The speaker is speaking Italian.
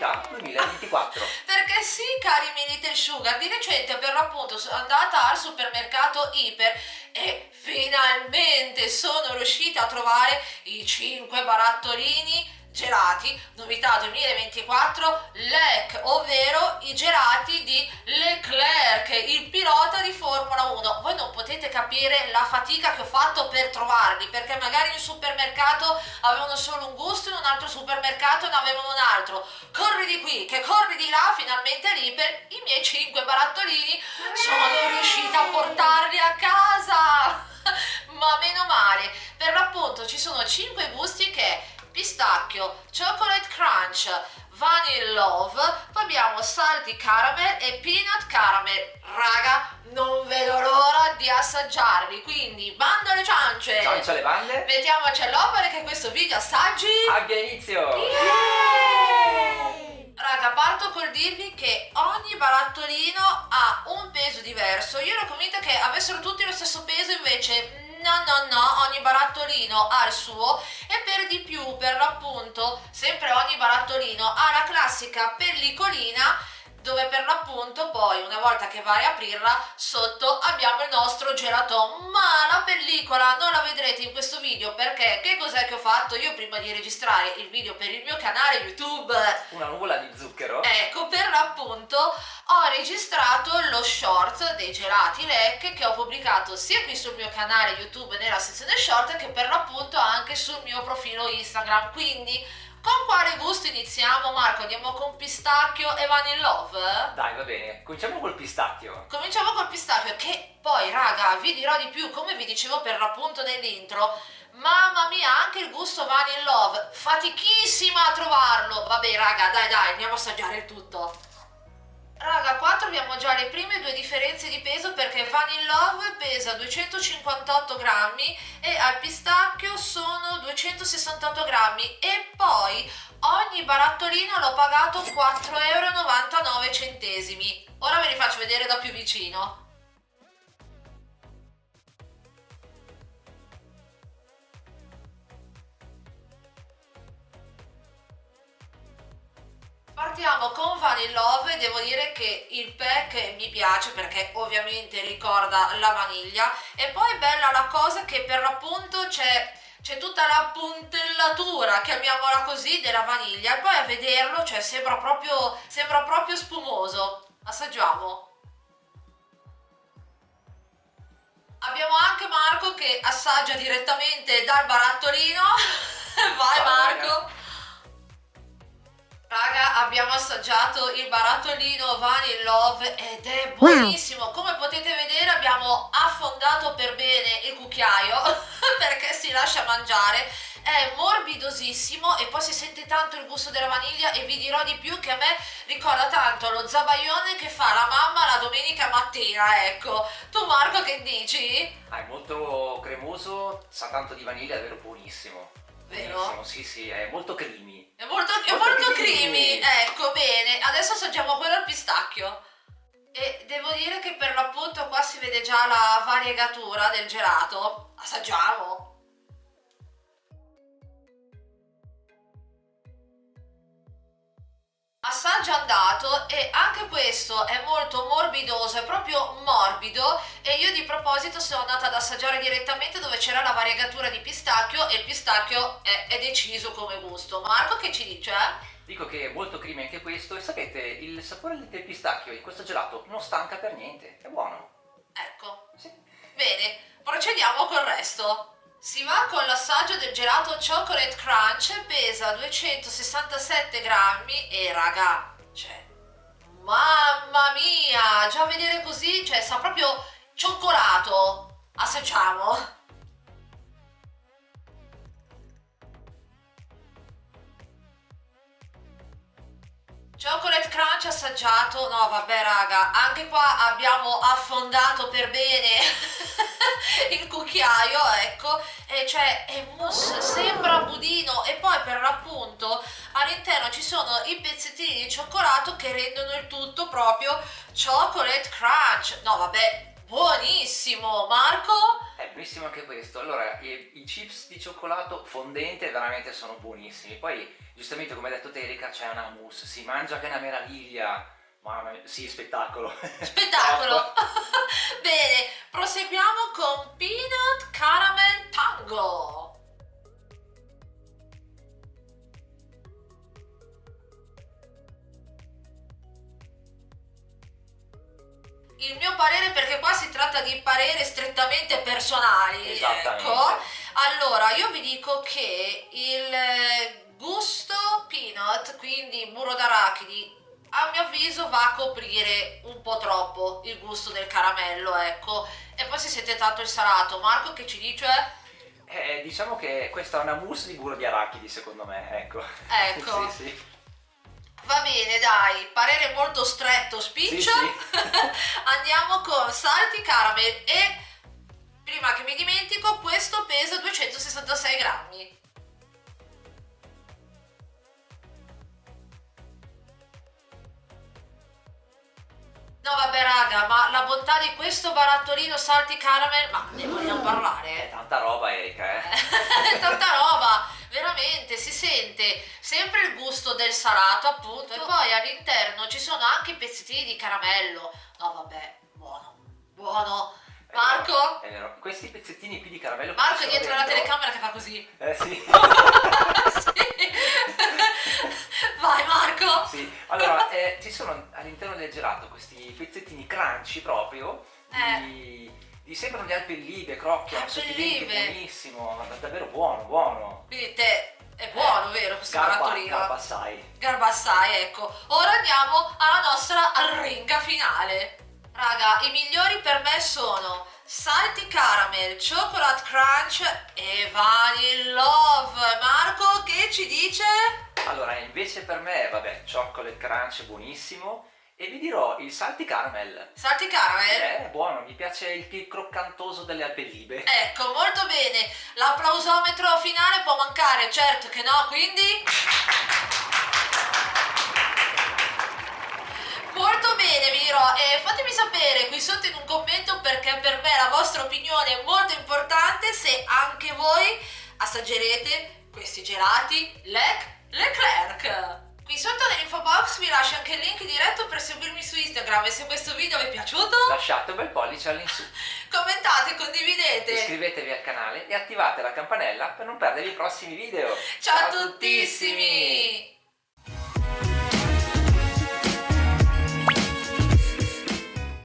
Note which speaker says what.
Speaker 1: novità 2024.
Speaker 2: Perché sì, cari miei Little Sugar, di recente per l'appunto sono andata al supermercato Iper e finalmente sono riuscita a trovare i 5 barattolini gelati, novità 2024, LEC, ovvero i gelati di Leclerc, il pilota di Formula 1. Voi non potete capire la fatica che ho fatto per trovarli, perché magari in un supermercato avevano solo un gusto, in un altro supermercato ne avevano un altro. Corri di qui, che corri di là, finalmente lì per i miei 5 barattolini sono riuscita a portarli a casa. Ma meno male, per l'appunto ci sono 5 gusti che pistacchio, chocolate crunch, vanilla love, poi abbiamo salty caramel e peanut caramel. Raga, non vedo l'ora di assaggiarli, quindi bando alle ciance!
Speaker 1: Ciao alle bande!
Speaker 2: Mettiamoci all'opera che questo video assaggi
Speaker 1: abbia inizio!
Speaker 2: Raga, parto col dirvi che ogni barattolino ha un peso diverso. Io ero convinta che avessero tutti lo stesso peso, invece no, ogni barattolino ha il suo e per di più, per l'appunto, sempre ogni barattolino ha la classica pellicolina dove per l'appunto poi una volta che vai a aprirla sotto abbiamo il nostro gelato, ma la pellicola non la vedrete in questo video perché che cos'è che ho fatto io prima di registrare il video per il mio canale YouTube?
Speaker 1: Una nuvola di zucchero.
Speaker 2: Ecco, per l'appunto ho registrato lo short dei gelati LEC che ho pubblicato sia qui sul mio canale YouTube nella sezione short che per l'appunto anche sul mio profilo Instagram, quindi con quale gusto iniziamo, Marco? Andiamo con pistacchio e vanilla love?
Speaker 1: Dai, va bene, cominciamo col pistacchio.
Speaker 2: Cominciamo col pistacchio, che poi, raga, vi dirò di più, come vi dicevo per l'appunto nell'intro, mamma mia, anche il gusto vanilla love, fatichissima a trovarlo. Vabbè, raga, dai, andiamo a assaggiare il tutto. Raga, qua troviamo già le prime due differenze di peso perché Vanilla Love pesa 258 grammi e al pistacchio sono 268 grammi e poi ogni barattolino l'ho pagato 4,99 €. Ora ve li faccio vedere da più vicino. Partiamo con Vanilla Love e devo dire che il pack mi piace perché ovviamente ricorda la vaniglia e poi è bella la cosa che per l'appunto c'è tutta la puntellatura, chiamiamola così, della vaniglia e poi a vederlo sembra proprio spumoso. Assaggiamo. Abbiamo anche Marco che assaggia direttamente dal barattolino. Vai
Speaker 1: Ciao,
Speaker 2: Marco! Raga, abbiamo assaggiato il barattolino Vanilla Love ed è buonissimo. Come potete vedere abbiamo affondato per bene il cucchiaio perché si lascia mangiare. È morbidosissimo e poi si sente tanto il gusto della vaniglia e vi dirò di più che a me ricorda tanto lo zabaione che fa la mamma la domenica mattina, ecco. Tu Marco che dici?
Speaker 1: È molto cremoso, sa tanto di vaniglia, è davvero buonissimo.
Speaker 2: Vero?
Speaker 1: Buonissimo, sì, è molto creamy.
Speaker 2: È molto creamy, ecco, bene. Adesso assaggiamo quello al pistacchio. E devo dire che per l'appunto qua si vede già la variegatura del gelato. Assaggiamo. Assaggio andato e anche questo è molto morbidoso, è proprio morbido e io di proposito sono andata ad assaggiare direttamente dove c'era la variegatura di pistacchio e il pistacchio è deciso come gusto. Marco che ci dice?
Speaker 1: Dico che è molto creamy anche questo e sapete, il sapore del pistacchio in questo gelato non stanca per niente, è buono.
Speaker 2: Ecco.
Speaker 1: Sì.
Speaker 2: Bene, procediamo col resto. Si va con l'assaggio del gelato Chocolate Crunch, pesa 267 grammi e raga, mamma mia, già a vedere così, sa proprio cioccolato. Assaggiamo. Chocolate Crunch assaggiato, no vabbè raga, anche qua abbiamo affondato per bene il cucchiaio, ecco, e è mousse, sembra budino e poi per l'appunto all'interno ci sono i pezzettini di cioccolato che rendono il tutto proprio Chocolate Crunch. No vabbè, buonissimo, Marco?
Speaker 1: buonissimo anche questo. Allora, i chips di cioccolato fondente veramente sono buonissimi. Poi, giustamente come ha detto Terika, c'è una mousse, si mangia che è una meraviglia. Mamma mia, sì, spettacolo.
Speaker 2: Spettacolo!
Speaker 1: Top.
Speaker 2: Bene, proseguiamo con Peanut Caramel Tango. Il mio parere, perché qua si tratta di pareri strettamente personali,
Speaker 1: Esattamente.
Speaker 2: ecco. Allora, io vi dico che il gusto peanut, quindi burro d'arachidi, a mio avviso va a coprire un po' troppo il gusto del caramello, ecco. E poi si sente tanto il salato. Marco, che ci dice?
Speaker 1: Diciamo che questa è una mousse di burro di arachidi, secondo me, ecco.
Speaker 2: Ecco.
Speaker 1: Sì, sì.
Speaker 2: Va bene, dai, parere molto stretto, spiccio.
Speaker 1: Sì,
Speaker 2: Andiamo con Salty Caramel e prima che mi dimentico, questo pesa 266 grammi. No vabbè raga, ma la bontà di questo barattolino Salty Caramel, ma ne vogliamo
Speaker 1: È
Speaker 2: parlare?
Speaker 1: tanta roba, Erika, eh.
Speaker 2: È tanta roba, veramente, si sente sempre il gusto del salato appunto, e poi all'interno ci sono anche i pezzettini di caramello. No vabbè, buono, buono. Marco?
Speaker 1: È vero. Questi pezzettini qui di caramello. che
Speaker 2: Marco
Speaker 1: ci
Speaker 2: è
Speaker 1: sono
Speaker 2: dietro la
Speaker 1: dentro-
Speaker 2: telecamera che fa così.
Speaker 1: Sì.
Speaker 2: Sì. Vai Marco.
Speaker 1: Sì, allora ci sono all'interno del gelato questi pezzettini crunchy proprio di sembrano di alpellibe, crocchia, sottilente,
Speaker 2: Alpellibe.
Speaker 1: buonissimo, davvero buono, buono.
Speaker 2: Quindi te è buono, vero questo barattolino?
Speaker 1: Garba assai.
Speaker 2: Garba assai, ecco. Ora andiamo alla nostra arringa finale. Raga, i migliori per me sono Salty Caramel, Chocolate Crunch e Vanilla Love. Marco, che ci dice?
Speaker 1: Allora, invece per me, vabbè, chocolate crunch buonissimo e vi dirò il salty caramel.
Speaker 2: Salty Caramel?
Speaker 1: È buono, mi piace il croccantoso delle alpellibe.
Speaker 2: Ecco, molto bene. L'applausometro finale può mancare, certo che no, quindi... Molto bene, vi dirò, e fatemi sapere qui sotto in un commento, perché per me la vostra opinione è molto importante, se anche voi assaggerete questi gelati Leclerc. Qui sotto nell'info box vi lascio anche il link diretto per seguirmi su Instagram, e se questo video vi è piaciuto
Speaker 1: Lasciate un bel pollice all'insù.
Speaker 2: commentate, condividete.
Speaker 1: Iscrivetevi al canale e attivate la campanella per non perdere i prossimi video.
Speaker 2: Ciao a tuttissimi!